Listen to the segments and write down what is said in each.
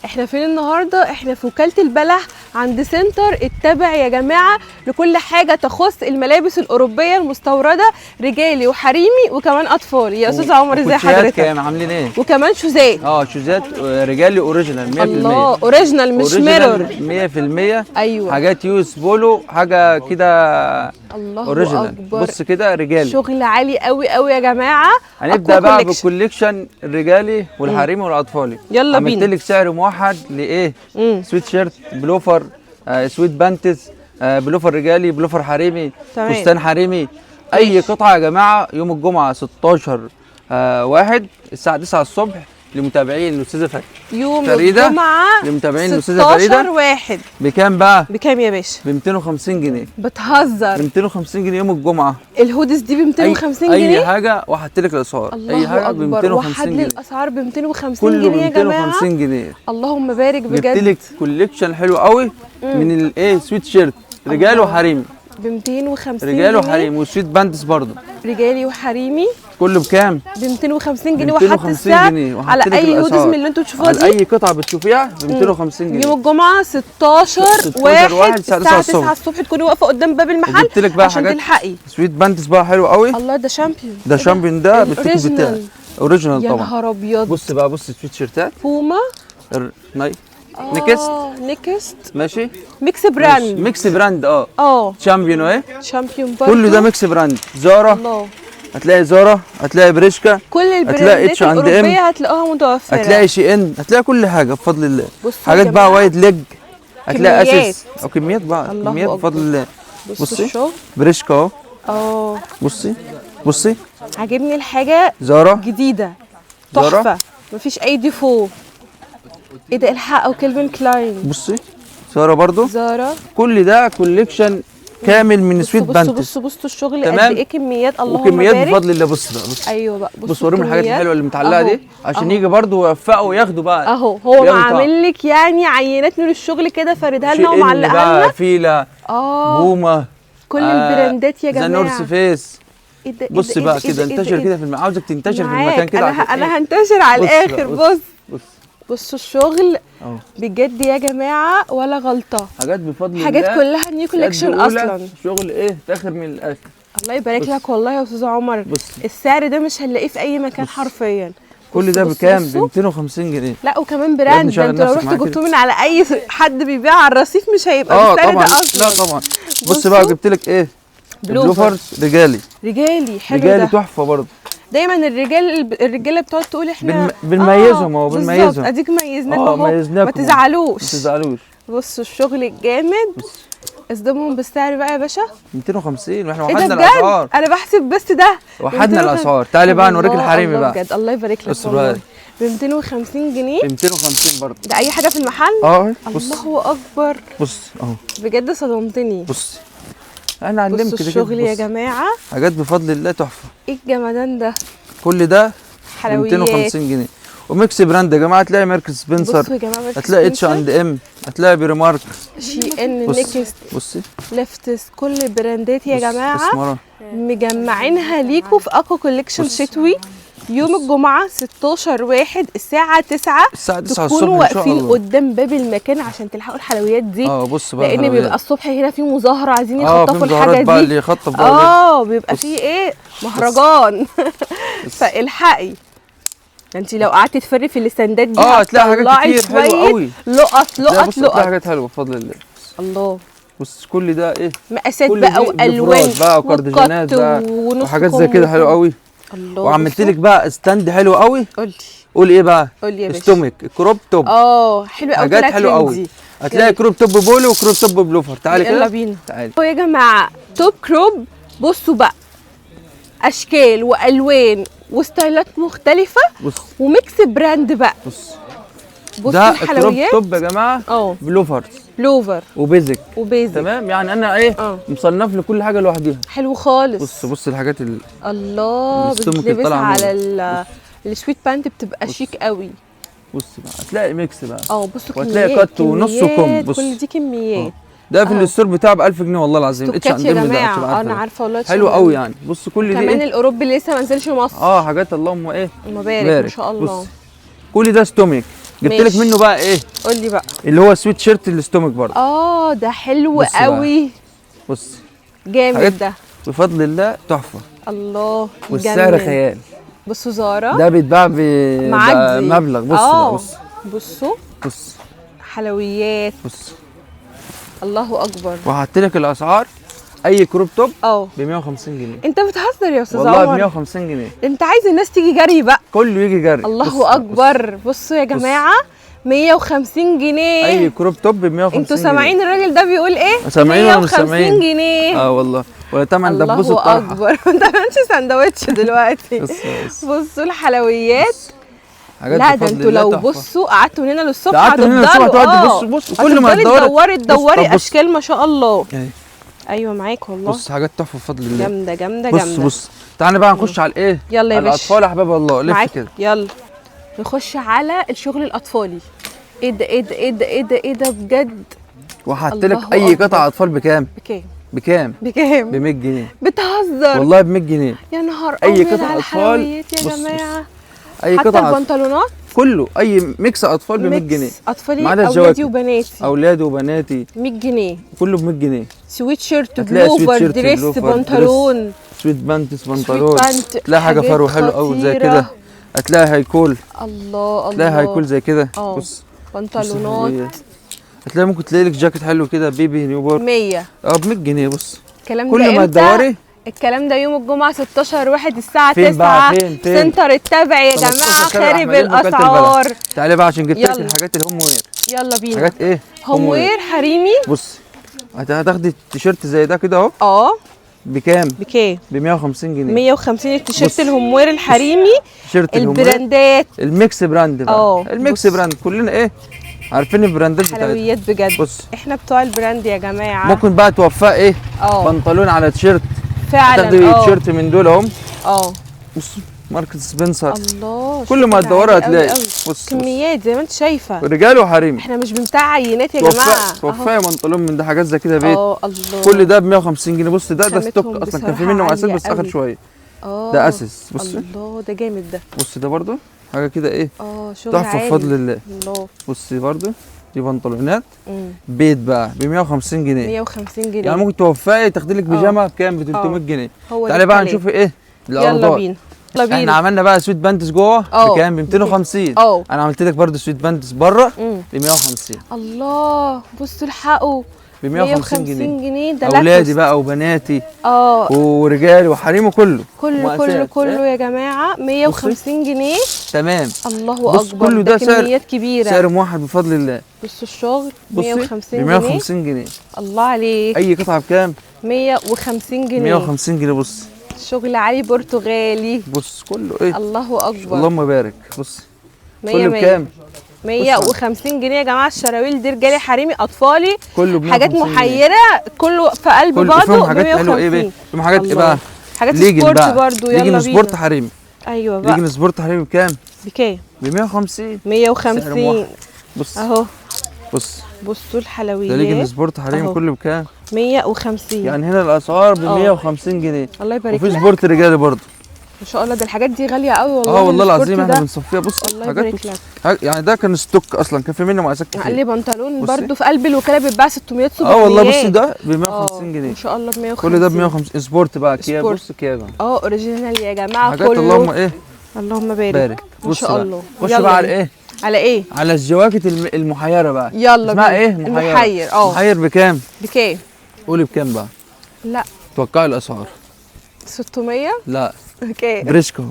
احنا فين النهارده؟ احنا في وكالة البلح عند سنتر التابع يا جماعة لكل حاجة تخص الملابس الأوروبية المستوردة، رجالي وحريمي وكمان أطفال. يا أستاذ عمر ازي حضرتك؟ كام عاملين ايه؟ وكمان شوزات. شوزات رجالي اوريجينال 100%. الله، اوريجينال مش ميرور. 100%. ايوه حاجات يوز بولو، حاجة كده الله اوريجينال. أكبر. بص كده رجالي، شغل عالي قوي قوي يا جماعة. هنبدأ بقى بالكوليكشن الرجالي والحريمي والاطفالي. يلا بينا. عملت لك سعر موحد لايه؟ سويت شيرت، بلوفر، سويت بانتس، بلوفر رجالي، بلوفر حريمي، تمام. فستان حريمي. اي قطعه يا جماعه يوم الجمعه 16/1 الساعه 9 الصبح لمتابعين الاستاذه فريده. يوم الجمعة لمتابعين الاستاذه فريده 16/1 بكام بقى؟ بكام يا باشا؟ ب 250 جنيه. بتهزر. ب 250 جنيه يوم الجمعه. الهوديز دي ب 250 جنيه؟ اي حاجه وحطيت لك الاسعار. اي حاجه ب 250 جنيه. وحد لي الاسعار ب 250 كله جنيه يا ب جماعه. 250 جنيه. اللهم بارك بجد. جبت لك كوليكشن حلو قوي من الايه سويت شيرت رجال وحريمي. ب 250 رجال وحريمي وسويت باندس برضه. رجالي وحريمي كله بكام؟ ب 250 جنيه. 250 السعر جنيه على اي هودز من اللي انتوا تشوفوها دي. على اي قطعه بتشوفيها ب 250 جنيه. يوم الجمعه 16/1 الساعه 9 الصبح تكوني واقفه قدام باب المحل جبت لك بقى عشان حاجات تلحقي. سويت باندس بقى حلو قوي. الله ده شامبيون. ده شامبيون ده بالتيكت بتاعه اوريجينال يا طبعا. نهار ابيض. بص بقى، بص سويت شيرتات بوما نيكست. نيكست ماشي، ميكس براند. ميكس براند. شامبيون اهي. شامبيون برضه. كله ده ميكس براند. زارا. الله. هتلاقي زارا، هتلاقي بريشكا، كل هتلاقي البراندات الاوروبيه هتلاقوها متوفره. هتلاقي شي ان، هتلاقي كل حاجه بفضل الله. حاجات بقى وايد ليج، هتلاقي كميات. اساس او كميات بقى، كميات بفضل الله. بصي بريشكا اهو. بصي عاجبني الحاجه زارا جديده زارا. تحفه مفيش اي ديفو. ايه ده؟ الحق او كيلفين كلاين. بصي زارا برضو. زارا. كل ده كوليكشن كامل من سويت بانتس. بصوا الشغل قد ايه كميات. اللهم بارك. وكميات بفضل الله. بص بقى، بص. ايوه بقى بص وريهم الحاجات الحلوه اللي متعلقه دي عشان يجي برضو يوفقوا وياخدوا بقى. هو عامل لك يعني عينات من الشغل كده فاردها لنا ومعلقها لنا. فيلا، بوما، كل البراندات يا جماعه. ذا نورث فيس. إيه بص بقى كده، انتشر كده في عاوزك تنتشر في المكان كده. انا هنتشر على الاخر. بصوا الشغل بجد يا جماعه ولا غلطه. حاجات بفضل الله، حاجات كلها نيو كوليكشن اصلا. شغل ايه فاخر من الاخر. الله يبارك لك والله يا استاذ عمر. السعر ده مش هنلاقيه في اي مكان حرفيا. كل ده بكام؟ ب 250 جنيه. لا وكمان براند. ده انتوا لو رحتوا جبتوه من على اي حد بيبيع على الرصيف مش هيبقى بالسعر ده اصلا. لا طبعا. بص بقى جبت لك ايه؟ بلوفرز رجالي حلو. رجالي تحفه برضه. دايما الرجاله بتقعد تقول احنا بنميزهم. اهو بنميزهم. اديك ميزناكم اهو. ما تزعلوش. بصوا الشغل الجامد. اصدمهم بالسعر بقى يا باشا. 250 واحنا وحدنا الاسعار. انا بحسب بس ده وحدنا الاسعار. تعالي بقى نوريك الحريمي بقى. بجد الله يبارك لك والله. ب 250 جنيه. ب 250 برضه. ده اي حاجه في المحل. الله اكبر. بص اهو. بجد صدمتني. بص انا علمت كده. بصوا الشغل يا جماعه. حاجات بفضل الله تحفه. ايه الجمدان ده؟ كل ده حلويات. 250 جنيه. وميكس براند يا جماعه. هتلاقي مارك سبنسر، هتلاقي اتش اند ام، هتلاقي بريمارك، شي ان، نيكست. بصي ليفتس. كل البراندات يا جماعه مجمعينها ليكوا في اكوا كوليكشن شتوي يوم الجمعه 16/1 الساعه 9 تكونوا واقفين قدام باب المكان عشان تلحقوا الحلويات دي. بص بقى لان بيبقى الصبح هنا في مظاهره عايزين يخطفوا الحاجه دي. بقى اللي يخطف بقى بيبقى في ايه مهرجان. فالحقي انت لو قعدتي تفري في الاستندات دي هتلاقي حاجات كتير حلوه قوي. لقط حاجات حلوه بفضل الله. الله. بص كل ده ايه؟ مقاسات بقى والوان بقى وكارديجانات بقى وحاجات زي كده حلوه قوي. الله. وعملت لك بقى ستاند حلو قوي. قولي ايه بقى؟ قولي يا باشا. ستومك كروب توب. حلو قوي. حاجات حلوه قوي. هتلاقي كروب توب بولو وكروب توب بلوفر. تعالي كده. يلا بينا. تعالي يا جماعه توب كروب. بصوا بقى اشكال والوان وستايلات مختلفه. وميكس براند بقى. بصوا ده الحلويات. كروب توب يا جماعه. بلوفر وبيزك. تمام. يعني انا ايه مصنف لكل حاجه لوحدها. حلو خالص. بص الحاجات الله بتلبس على السويت بانت بتبقى شيك قوي. بص بقى هتلاقي ميكس بقى. بصوا وهتلاقي كات ونص كم. بص كل دي كميات. ده في الستور بتاعه ب 1000 جنيه والله العظيم. اتش عند ام ده انا عارفه والله. حلو قوي يعني. بص كل دي كمان الاوروبي اللي لسه ما نزلش مصر. حاجات اللهم ايه مبارك ما شاء الله. بص كل ده ستوميك جبت لك منه بقى ايه؟ قول لي بقى. اللي هو سويت شيرت الاستومك برضه. ده حلو قوي. بص جامد ده بفضل الله، تحفه. الله والسعر خيال. بصوا زارة ده بيتباع بمبلغ. بصوا بص حلويات. بص الله اكبر. وهحط لك الاسعار. اي كروب توب ب 150 جنيه. انت بتهزر يا استاذ عمر؟ والله ب 150 جنيه. انت عايز الناس تيجي جري بقى، كله يجي جري. الله اكبر. بصوا يا جماعه 150 جنيه اي كروب توب ب 150 جنيه. انتوا سامعين الراجل ده بيقول ايه؟ سامعين ولا مش سامعين؟ 150 جنيه. والله. ولا تمن دبوس الطرحه. الله اكبر. ما تعملش سندوتش دلوقتي. بصوا الحلويات. لا ده انتوا لو بصوا قعدتوا هنا للصبح هتفضلوا. بص كل ما تدوري اشكال ما شاء الله. ايوه معاك والله. بص حاجات تحفه بفضل الله. جامده جامده جامده. بص تعالى بقى نخش على الايه؟ يلا يا باشا. الاطفال يا حبايب الله. لف كده. يلا نخش على الشغل الاطفالي. ايه ده ايه ده ايه ده ايه ده ايه ده بجد. وهحط لك اي قطعه اطفال بكام؟ بكام؟ ب 100 جنيه. بتهزر والله ب 100 جنيه. يا نهار ابيض. اي قطعه اطفال يا جماعه. اي حتى قطعه البنطلونات كله. اي ميكس اطفال ب 100 جنيه. اطفالي اولادي وبناتي. اولادي وبناتي 100 جنيه. كله ب 100 جنيه. سويت شيرت، بلوفر، دريس، بنطلون، سويت بانتس، بنطلون. تلاقي حاجه فرو حلو قوي زي كده. هتلاقي هيكول. الله هتلاقي هيكول زي كده. بص بنطلونات. هتلاقي ممكن تلاقي لك جاكيت حلو كده بيبي نيو بورن 100. ب 100 جنيه. بص الكلام كل ده ما تدوري. الكلام ده يوم الجمعة 16/1 الساعة 9. فين؟ سنتر التابع يا جماعة. خارب الأسعار. تعالي بقى عشان جبت لك الحاجات الهوم وير. يلا بينا. حاجات ايه؟ هوم وير حريمي. بص هتاخدي التيشيرت زي ده كده اهو. بكام؟ ب 150 جنيه. 150 التيشيرت الهوم وير الحريمي. البراندات الميكس براند بقى. الميكس براند كلنا ايه؟ عارفين البراندات بتاعتنا. حلويات بجد. بص احنا بتوع البراند يا جماعه. ممكن بقى توفقي ايه؟ بنطلون على تيشيرت. فعلا تاخدي تيشيرت من دول اهم. بص ماركه سبنسر. الله. كل ما تدوري هتلاقي. بص كميات زي ما انت شايفه. رجال وحريمي. احنا مش بنتاع عينات يا جماعه. توفقي بنطلون من ده حاجات زي كده بيت. الله. كل ده ب 150 جنيه. بص ده ستوك اصلا كان في منه مقاسات بس اخر شويه. ده اسس. بص الله ده جامد ده. بص ده برده حاجه كده ايه؟ شغل تحفه بفضل الله. الله. بصي برده دي بنطلونات بيت بقى ب 150 جنيه. 150 جنيه. يعني ممكن توفقي تاخدي لك بيجامه بكام؟ ب 300 جنيه. تعالي بقى نشوف ايه العروضات. يلا بينا. احنا عملنا بقى سويت بانتس جوه بكام؟ ب 250. انا عملت لك برده سويت بانتس بره ب 150. الله. بصوا الحقوا ب 150 جنيه. ده اولادي بقى وبناتي ورجالي وحريمي كله يا جماعه 150 جنيه. تمام. الله اكبر. كله ده كميات كبيره. سعر واحد بفضل الله. بصوا الشغل 150 جنيه. ب 150 جنيه. الله عليك. اي قطعه بكام؟ 150 جنيه. 150 جنيه. بص شغل عالي برتغالي. بص كله ايه؟ الله اكبر. اللهم بارك. بص 100 كله بكام؟ 150 جنيه يا جماعه. الشراويل دي رجالي حريمي اطفالي. كله حاجات محيره. كله في قلب بعضه. حاجات حلوه ايه بقى؟ فيهم حاجات ايه بقى؟ حاجات سبورت برضو. يلا بينا. سبورت حريمي. ايوه بقى. ليجن سبورت حريمي بكام؟ ب 150. 150. بص اهو. بصوا الحلويات. ده ليجن سبورت حريمي كله بكام؟ 150. يعني هنا الاسعار ب 150 جنيه. الله يبارك لك. وفي سبورت رجالي برضه. ما شاء الله. ده الحاجات دي غاليه قوي والله. والله العظيم احنا بنصفيها. بص الله يبارك لك. يعني ده كان ستوك اصلا كان في منه مقاسات كتير. قال لي بنطلون برضه في قلب الوكاله بيتباع 600 700. والله بصي ده ب 150 جنيه. ما شاء الله ب 150. كل ده ب 150. سبورت بقى كيا. بص كيا بقى اوريجينال يا جماعه. حاجات كله اللهم ايه؟ اللهم بارك. ما شاء الله. خش بقى على ايه؟ على ايه؟ على الجواكت المحيره بقى. يلا اسمها ايه؟ محير. محير بكام؟ بكام؟ قولي بكام بقى؟ لا توقعي الاسعار. 600. لا بكام؟ بريشكا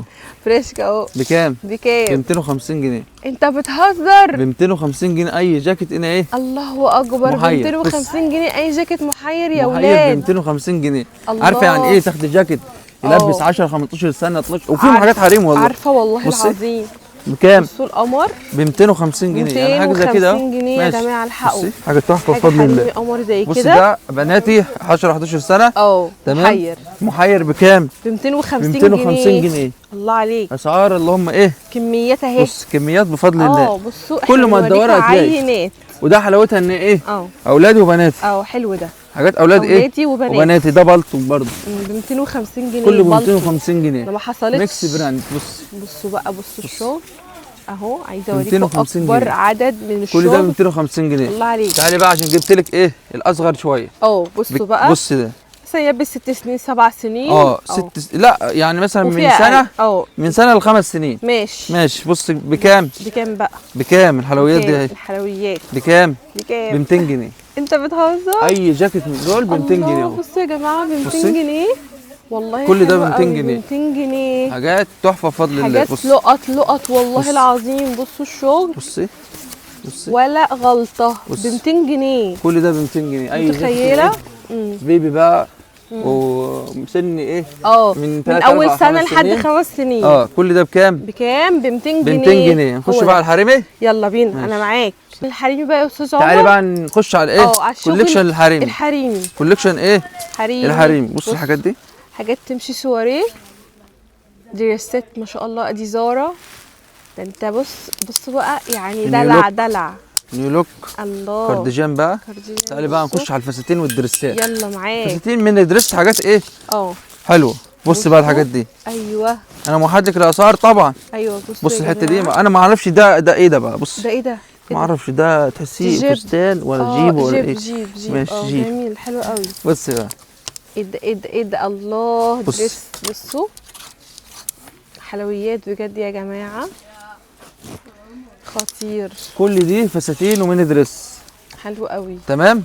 اهو. بكام؟ ب 250 جنيه. انت بتهزر. ب 250 جنيه اي جاكيت هنا ايه؟ الله اكبر. ب 250 جنيه اي جاكيت محير يا ولاد. محير ب 250 جنيه. عارفه يعني ايه تاخدي جاكيت يلبس 10 15 سنه 12 وفيهم حاجات حريم والله. عارفه والله العظيم. بكام؟ بصوا القمر ب 250 جنيه. يعني حاجه زي كده 250 جنيه يا جماعه. الحقوا. حاجه تحفه بفضل الله. قمر زي كده. بصي ده بناتي 10 11 سنه. تمام. محير بكام؟ ب 250 جنيه. الله عليك. اسعار اللهم ايه؟ كميات اهي. بص كميات بفضل الله. بصوا كل ما تدوري هتلاقي. وده حلاوتها ان ايه؟ اولادي وبناتي. حلو ده. حاجات اولاد ايه؟ اولادي وبناتي. ده بلطو برضه ب 250 جنيه. كله ب 250 جنيه. ده ما حصلتش. ميكس براند. بصوا بقى. بصوا الشغل اهو عايزه اوريكم اكبر عدد من الشغل. كل ده ب 250 جنيه. الله عليك. تعالي بقى عشان جبت لك ايه الاصغر شويه. بصوا بقى. بص ده سيلبس 6 سنين 7 سنين. لا يعني مثلا من سنه من سنه ل5 سنين. ماشي. بص بكام؟ بكام بقى؟ بكام الحلويات دي اهي؟ الحلويات بكام؟ ب 200 جنيه. انت بتهزر؟ اي جاكيت من دول ب 200 جنيه اهو. بصوا يا جماعه ب 200 جنيه والله. كل ده ب 200 جنيه. 200 جنيه حاجات تحفه بفضل الله. حاجات لقط والله العظيم. بصوا الشغل. بصي ولا غلطه. ب 200 جنيه. كل ده ب 200 جنيه. اي متخيله؟ بيبي بقى وسن ايه؟ من اول سنه لحد 5 سنين. كل ده بكام؟ ب 200 جنيه. ب 200 جنيه. نخش بقى على الحريمي. يلا بينا. انا معاك. الحريمي بقى يا استاذ عمر. تعالي بقى نخش على ايه؟ كوليكشن الحريمي. كوليكشن ايه؟ الحريمي. بص الحاجات دي حاجات تمشي سواريه. دريسات ما شاء الله. ادي زارا. ده انت بص بقى يعني دلع نيو لوك. الله. كارديجان بقى. تعالي بقى نخش على الفساتين والدريسات. يلا معاك. فساتين من دريس حاجات ايه؟ حلوه. بص بقى الحاجات دي. ايوه انا موحد لك الاسعار طبعا. ايوه بص الحته دي انا ما اعرفش ده ايه ده بقى. بص ده ايه ده؟ ما اعرفش ده تحسيه فستان ولا جيب ولا ايه؟ جيب ماشي جيب. جميل حلو قوي. بص بقى ايه ده الله. دريس. بصوا حلويات بجد يا جماعه. خطير. كل دي فساتين وميني دريس. حلو قوي. تمام.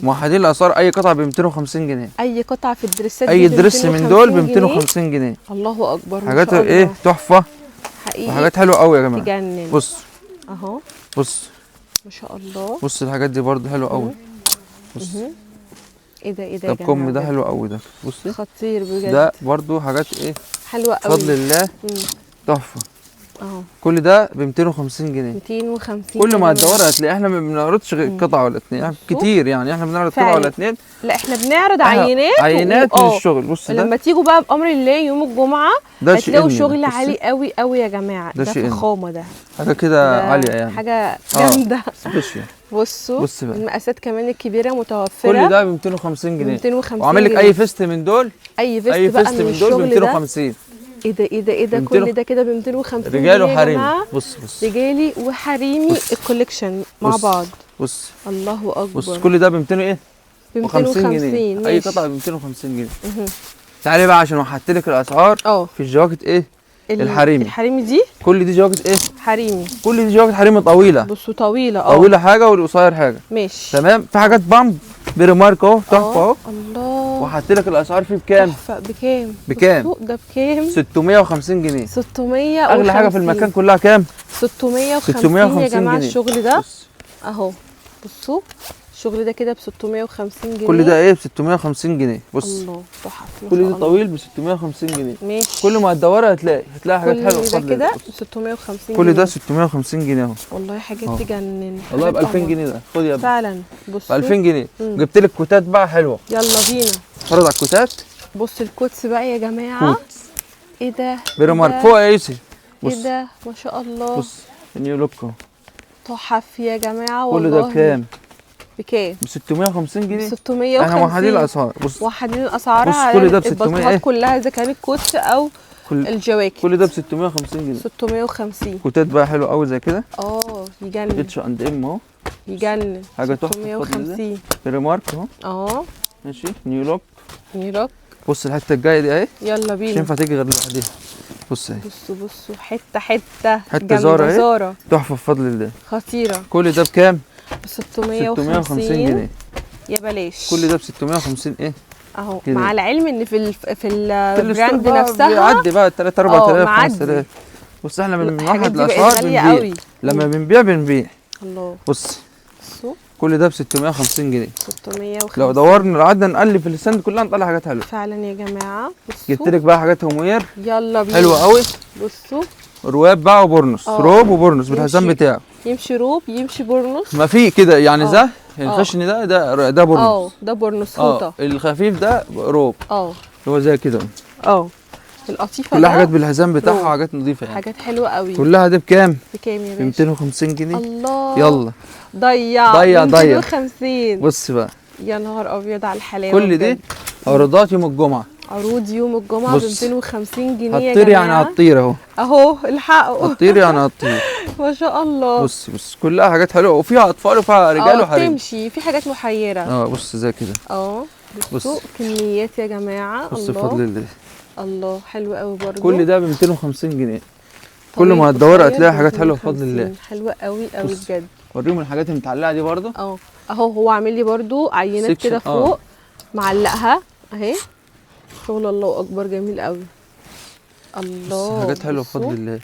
موحدين الاسعار. اي قطعه ب 250 جنيه. اي قطعه في الدريسات اي دريس من دول ب 250 جنيه. الله اكبر. حاجات ايه تحفه حقيقي. وحاجات حلوه قوي يا جماعه. تجنن. بص اهو. بص ما شاء الله. بص الحاجات دي برده حلوه قوي. بص ايه ده يا جماعه. ده الكم ده حلو قوي ده. بصي خطير بجد. ده برده حاجات ايه حلوه قوي بفضل الله. تحفه. اهو كل ده ب 250 جنيه. 250. كل ما هتدوري هتلاقي. احنا ما بنعرضش قطعه ولا اتنين كتير يعني. احنا بنعرض قطعه ولا اتنين. لا احنا بنعرض عينات من الشغل. بص ده لما تيجوا بقى بامر الله يوم الجمعه هتلاقوا شغل عالي قوي قوي يا جماعه. ده فخامه. ده حاجه كده عاليه يعني. حاجه جامده. بصوا بص بقى المقاسات كمان الكبيره متوفره. كل ده ب 250 جنيه. 250 وعامل لك اي فيست من دول. اي فيست من دول ب 250. ايه ده كل ده كده ب 250 جنيه. رجالي وحريمي. بص رجالي وحريمي الكوليكشن مع بعض. بص الله اكبر. بص كل ده ب 200 ايه؟ ب 250 جنيه. اي قطعه ب 250 جنيه. تعالي بقى عشان وحدت لك الاسعار. في الجواكت ايه؟ الحريمي دي. كل دي جواكت ايه؟ حريمي. كل دي جواكت حريمي طويله. بصوا طويله. طويله حاجه والقصير حاجه. ماشي. تمام. في حاجات بامب بريمارك اهو تحفه اهو. الله. وحدت لك الاسعار فيه بكام؟ تحفه. بكام؟ ده بكام؟ 650 جنيه. 650. اغلى حاجه في المكان كلها كام؟ 650 يا جماعه. الشغل ده اهو. بصوا الشغل ده كده ب 650 جنيه. كل ده ايه ب 650 جنيه. بص الله تحفه. كل ده طويل ب 650 جنيه. ماشي. كل ما هتدوري هتلاقي حاجات حلوه. كل ده كده ب 650 جنيه. كل ده 650 جنيه اهو. والله حاجات تجنن. والله ب 2000 جنيه ده. خد يا ابني. فعلا. بصوا ب 2000 جنيه. جبت لك كوتات بقى حلوه. يلا بينا. اتفرج على الكوتات. بص الكوتس بقى يا جماعه. كوت. ايه ده؟ بريمارك فوق يا يوسف. ايه ده؟ ما شاء الله. بص النيو لوك اهو. تحف يا جماعه والله. كل ده بكام؟ بكام؟ ب 650 جنيه. 650. احنا موحدين الاسعار. بص موحدين الاسعار. بص كل ده ب 600 ايه؟ كلها اذا كانت كوتس او الجواكت. كل ده ب 650 جنيه. 650. كوتات بقى حلو قوي زي كده. يجنن. اتش اند ام اهو. يجنن. حاجه تحفه. 650. بريمارك اهو. ماشي. نيو لوك. بص الحته الجايه دي اهي. يلا بينا. مش ينفع تيجي غير لوحدها. بص اهي. بصوا حته زارا تحفه بفضل الله. خطيره. كل ده بكام؟ ب 650 جنيه. يا بلاش. كل ده ب 650 ايه؟ اهو جنيه. مع العلم ان في البراند نفسها بيعدي بقى 3 4000 5000. بص احنا بنوحد الاسعار بنبيع. لما بنبيع. الله. بص كل ده ب 650 جنيه. 650. لو دورنا قعدنا نقلب في الستاند كلها نطلع حاجات حلوه. فعلا يا جماعه. بصوا جبت لك بقى حاجات هوموير. يلا بينا. حلوه قوي. بصوا رواب بقى وبورنوس. روب وبورنوس بالحزام بتاعه. يمشي روب يمشي بورنوس. ما في كده يعني. ده الخشن ده بورنوس. ده بورنوس فوطه. الخفيف ده روب. اللي هو زي كده. القطيفه كلها حاجات بالحزام بتاعها وحاجات نظيفه يعني. حاجات حلوه قوي. كلها دي بكام؟ بكام يا باشا؟ ب 250 جنيه. الله. يلا ضيع 250. بص بقى. يا نهار ابيض على الحلاوه. كل دي عروضات يوم الجمعه. عروض يوم الجمعه ب 250 جنيه يا هتطير جماعه. يعني هتطير اهو. اهو الحقوا. هتطير يعني هتطير. ما شاء الله. بص كلها حاجات حلوه، وفيها اطفال وفيها رجال وحريم. تمشي في حاجات محيره. بص زي كده. بصوا كميات يا جماعه. بص الله بفضل الله. الله حلو قوي برضو. كل ده ب 250 جنيه. كل ما هتدوري هتلاقي حاجات حلوه بفضل الله. حلوه قوي قوي بجد. وريهم الحاجات المتعلقه دي برضو. اهو هو عامل لي برضو عينات كده فوق. معلقها اهي. شغل الله اكبر جميل قوي. الله حاجات حلوه بفضل الله.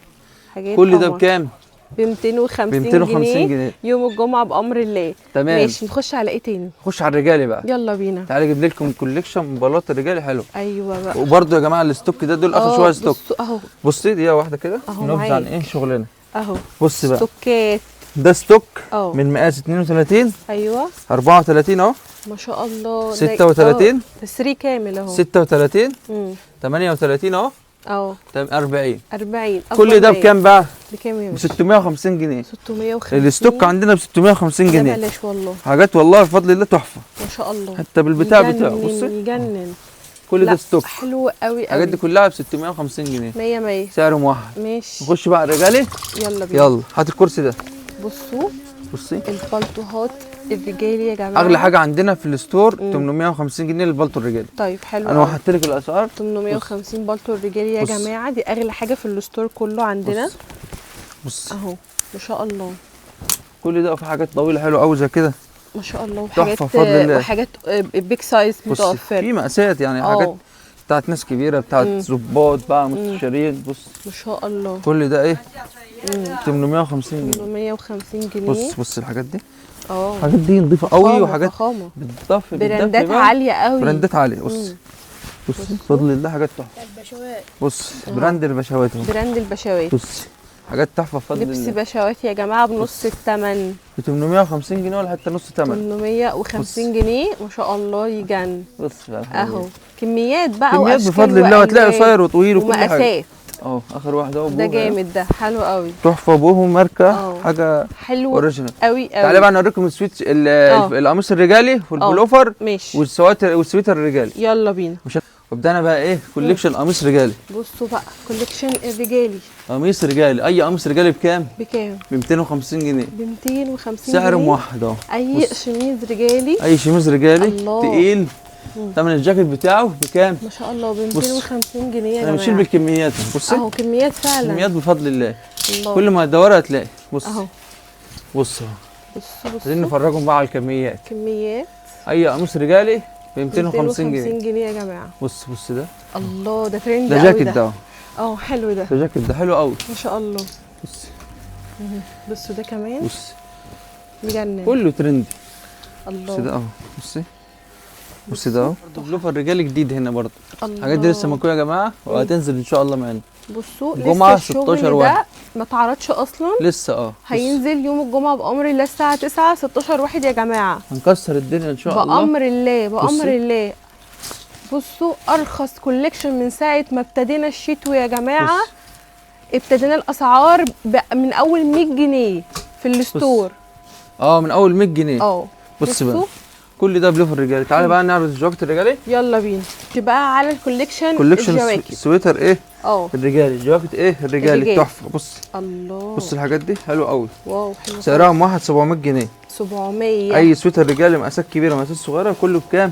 حاجات كل ده بكام؟ ب 250 جنيه يوم الجمعه بامر الله. تمام. ماشي نخش على ايه تاني؟ نخش على الرجالي بقى. يلا بينا. تعالى اجيب لكم كوليكشن بلاط الرجالي حلو. ايوه بقى. وبرده يا جماعه الاستوك ده دول اخر شويه ستوك. اهو بصي دقيقه واحده كده نبذه عن ايه شغلنا. اهو بص بقى ستوكات. ده ستوك من مقاس 32. ايوه 34 اهو. ما شاء الله. 36 3 كامل اهو. 36 38 اهو. 40 كل ده بكام بقى؟ بكام يا باشا؟ ب 650 جنيه. 650. الستوك عندنا ب 650 جنيه. بلاش والله. حاجات والله بفضل الله تحفه. ما شاء الله. حتى بالبتاع بتاعه بصي يجنن. كل ده ستوك حلو قوي قوي. الحاجات دي كلها ب 650 جنيه. 100 سعر موحد. ماشي. نخش بقى على الرجالي. يلا بينا. يلا هات الكرسي ده. بصي البلطوهات الرجالي يا جماعه. اغلى حاجه عندنا في الستور 850 جنيه للبلطو الرجالي. طيب حلو. انا وحدت لك الاسعار. 850 بلطو الرجالي يا جماعه. دي اغلى حاجه في الستور كله عندنا. بص اهو ما شاء الله. كل ده وفي حاجات طويله حلوه قوي زي كده. ما شاء الله. وحاجات بيج سايز متوفره. في مقاسات يعني حاجات بتاعت ناس كبيره بتاعت ظباط بقى مستشارين. بص ما شاء الله. كل ده ايه 850 جنيه. 850 جنيه. بص الحاجات دي. الحاجات دي نظيفه قوي وحاجات بتضاف براندات عاليه قوي. براندات عاليه. بص بفضل الله حاجات تحفه. بص براند البشوات اهو. براند البشوات. بص حاجات تحفه بفضل الله. لبس بشوات يا جماعه بنص الثمن. ب 850 جنيه ولا حتى نص ثمن. 850 جنيه ما شاء الله يجن. بص اهو كميات بقى كميات بفضل الله. وهتلاقي قصير وطويل وكل حاجه. ومقاسات. اخر واحده اهو. ده جامد ده حلو قوي. تحفه بوهو ماركه حاجه حلوه اوريجينال قوي قوي. تعالى بقى نوريكم السويتش القميص الرجالي والبلوفر. ماشي. والسويتر الرجالي. يلا بينا. وبدانا بقى ايه كوليكشن قميص رجالي. بصوا بقى كوليكشن الرجالي. قميص رجالي. اي قميص رجالي بكام؟ ب 250 جنيه. ب 250 سعر موحد اهو. اي شميز رجالي. اي شميز رجالي تقيل. ثمن الجاكيت بتاعه بكام؟ ما شاء الله ب 250 جنيه يا جماعه. انا بشيل بالكميات. بصي اهو كميات فعلا. كميات بفضل الله. كل ما تدوري هتلاقي. بص اهو. بص عايزين نفرجهم بقى على الكميات. كميات. اي قميص رجالي ب 250 جنيه. 250 جنيه يا جماعه. بص ده. الله ده ترند ده جاكيت ده. حلو ده. ده جاكيت ده حلو قوي. ما شاء الله. بصوا ده كمان. مجنن. كله ترند. الله. بص ده بص ده اهو. بلوفر رجالي جديد هنا برضه. الحاجات دي لسه منكويه يا جماعه وهتنزل ان شاء الله معانا. بصوا الجمعه لسه 16 واحد ده ما اتعرضش اصلا. لسه هينزل يوم الجمعه بامر الله الساعه 9 16 واحد يا جماعه. هنكسر الدنيا ان شاء الله بامر الله. بصوا ارخص كوليكشن من ساعه ما ابتدينا الشتوي يا جماعه. ابتدينا الاسعار من اول 100 جنيه في الستور. من اول 100 جنيه. بص بقى كل ده بلوفر رجالي. تعالى بقى نعرض الجواكت الرجالي. يلا بينا. بقى على الكوليكشن السويتر ايه الرجالي. الجواكت ايه الرجالي تحفه. بص الله. بص الحاجات دي حلوه قوي. واو حلو. سعرها موحد 700 جنيه. 700. اي سويتر رجالي مقاسات كبيره مقاسات صغيره كله بكام؟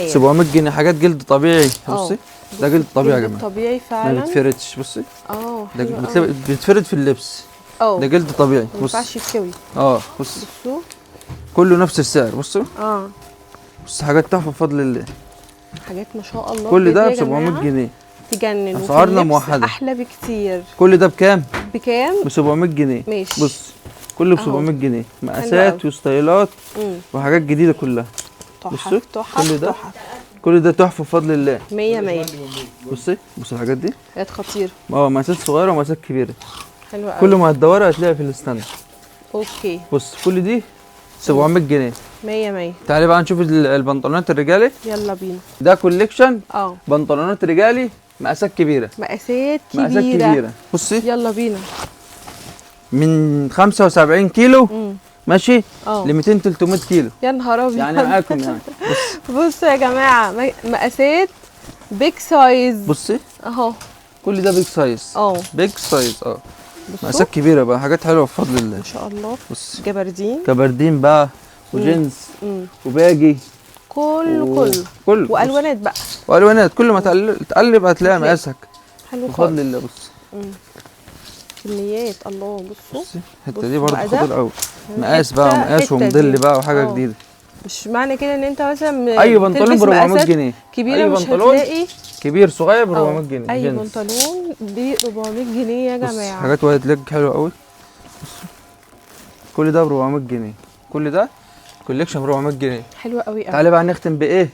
700 جنيه. حاجات جلد طبيعي. بصي ده جلد طبيعي يا جماعه. طبيعي فعلا. ما بيتفردش. بصي ده بيتفرد في اللبس. ده جلد طبيعي. ما ينفعش يتكوي. بصوا كله نفس السعر. بصوا بص حاجات تحفه بفضل الله. حاجات ما شاء الله. كل ده ب 700 جنيه. تجنن. اسعارنا موحده. احلى بكتير. كل ده بكام؟ ب 700 جنيه. ماشي. بص كله ب 700 جنيه. مقاسات وستايلات وحاجات جديده كلها. بصوا كل ده تحفه بفضل الله. 100. بص الحاجات دي حاجات خطيره. مقاسات صغيره ومقاسات كبيره. حلوه قوي. كل ما هتدوري هتلاقي في الستاند. اوكي. بص كل دي 700 جنيه. 100. تعالي بقى نشوف البنطلونات الرجالي. يلا بينا. ده كوليكشن بنطلونات رجالي مقاسات كبيره. مقاسات كبيره. بصي يلا بينا. من 75 كيلو ماشي ل 200 300 كيلو. يا نهار ابيض. يعني معاكم يعني. بصوا يا جماعه مقاسات بيج سايز. بصي اهو كل ده بيج سايز. بيج سايز. مقاسات كبيره بقى، حاجات حلوه بفضل الله ما شاء الله. بصي جبردين بقى وجينز وباجي كله والوانات بقى، والوانات. كل ما تقلب هتلاقي مقاسك حلو بفضل الله. بصي كميات. الله بصوا الحته دي برضه خطير قوي. مقاس بقى ومقاس وموديل بقى وحاجه جديده. مش معنى كده ان انت مثلا اي بنطلون ب 400 جنيه كبيره مش هتلاقي كبير صغير ب 400 جنيه. اي بنطلون ب 400 جنيه يا جماعه. حاجات وايد ليج حلوه قوي. كل ده ب 400 جنيه. كل ده كوليكشن ب 400 جنيه. حلوه قوي. تعالي بقى نختم بايه؟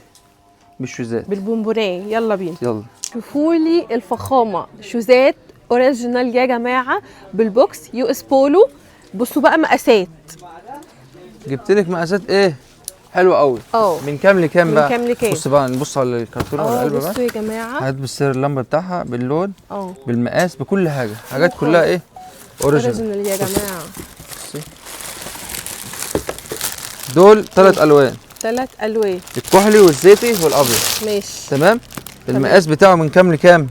بالشوزات، بالبونبونيه. يلا بينا. يلا شوفوا لي الفخامه. شوزات اوريجينال يا جماعه بالبوكس يو اس بولو. بصوا بقى مقاسات. جبت لك مقاسات ايه حلوه قوي. من كام لكام بقى؟ من كام لكام؟ بص بقى نبص على الكرتونه والعلبه بقى. بصوا يا جماعه، هات بالسعر اللمبه بتاعها باللون بالمقاس بكل حاجه. حاجات كلها ايه؟ اوريجينال يا جماعه. بصي دول 3 الوان. 3 الوان، الكحلي والزيتي والابيض. ماشي تمام. المقاس بتاعه من كام لكام؟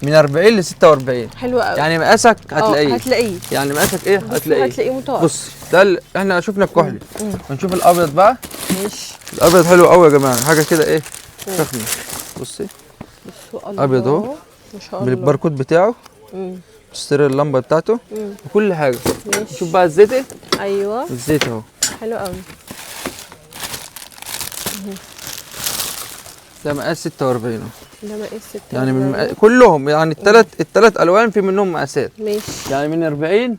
من 40 ل 46. حلو قوي. يعني مقاسك هتلاقيه. يعني مقاسك ايه؟ هتلاقيه متوسط. بصي ده احنا شفنا الكحلي، ونشوف الابيض بقى. ماشي. الابيض حلو قوي يا جماعه، حاجه كده ايه فخمه. بصي بصوا ابيض اهو ما شاء الله بالباركود بتاعه، بتشتري اللمبه بتاعته وكل حاجه. نشوف بقى الزيتي. ايوه الزيت اهو حلو قوي. ده مقاس 46 اهو. ده مقاس 46 يعني من كلهم، يعني الثلاث الوان في منهم مقاسات. ماشي. يعني من 40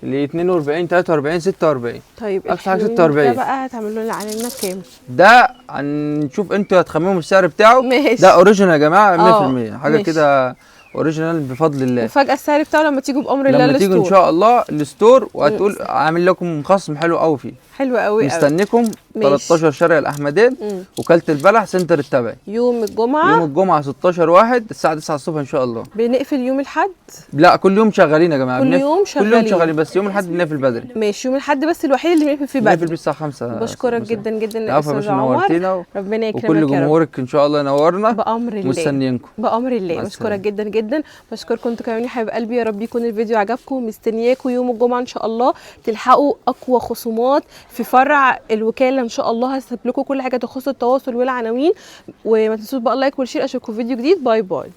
ل 42 43 46. طيب اقصى حاجه 46. ده بقى هتعملوا لنا علينا كام؟ ده هنشوف انتوا هتخمموا السعر بتاعه. ماشي. ده اوريجينال يا جماعه 100%. حاجه كده اوريجينال بفضل الله. وفجاه السعر بتاعه لما تيجوا بامر الله لما تيجوا ان شاء الله الستور، وهتقول عامل لكم خصم حلو قوي فيه. حلو قوي. مستنيكم 13 شارع الاحمدين، وكاله البلح سنتر التبعي. يوم الجمعه 16/1 الساعه 9 الصبح ان شاء الله. بنقفل يوم الاحد؟ لا كل يوم شغالين يا جماعه. كل يوم شغالين بس يوم الاحد بنقفل بدري. ماشي. يوم الاحد بس الوحيد اللي بنقفل فيه بدري. بنقفل الساعه 5. بشكرك جدا جدا يا استاذ عمر، ربنا يكرمك. وكل جمهورك ان شاء الله ينورنا بامر الله. مستنيينكم بامر الله. بشكرك جدا جدا. بشكركم انتوا كمان يا حبايب قلبي. يا رب يكون الفيديو عجبكم. مستنياكم يوم الجمعه ان شاء الله تلحقوا اقوى خصومات في فرع الوكاله ان شاء الله. هسيب لكم كل حاجه تخص التواصل والعناوين. وما تنسوش بقى اللايك والشير. اشوفكم في فيديو جديد. باي باي.